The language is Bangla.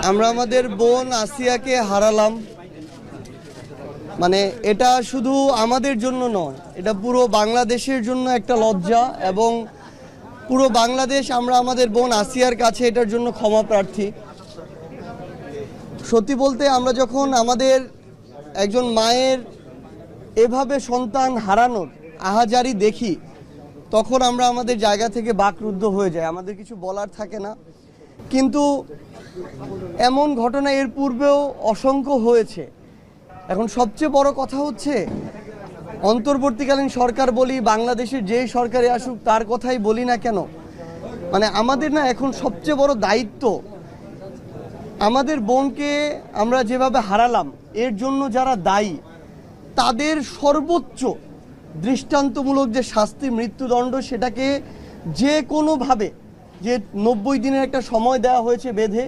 আমরা আমাদের বোন আসিয়াকে হারালাম। মানে এটা শুধু আমাদের জন্য নয়, এটা পুরো বাংলাদেশের জন্য একটা লজ্জা, এবং পুরো বাংলাদেশ আমরা আমাদের বোন আসিয়ার কাছে এটার জন্য ক্ষমা প্রার্থী। সত্যি বলতে আমরা যখন আমাদের একজন মায়ের এভাবে সন্তান হারানোর আহাজারি দেখি, তখন আমরা আমাদের জায়গা থেকে বাকরুদ্ধ হয়ে যাই, আমাদের কিছু বলার থাকে না। কিন্তু এমন ঘটনা এর পূর্বেও অসংখ্য হয়েছে। এখন সবচেয়ে বড় কথা হচ্ছে, অন্তর্বর্তীকালীন সরকার বলি, বাংলাদেশের যেই সরকারে আসুক তার কথাই বলি না কেন, মানে আমাদের না এখন সবচেয়ে বড় দায়িত্ব, আমাদের বোনকে আমরা যেভাবে হারালাম এর জন্য যারা দায়ী তাদের সর্বোচ্চ দৃষ্টান্তমূলক যে শাস্তি, মৃত্যুদণ্ড, সেটাকে যে কোনোভাবে, যে 90 দিনের একটা সময় দেওয়া হয়েছে বেঁধে,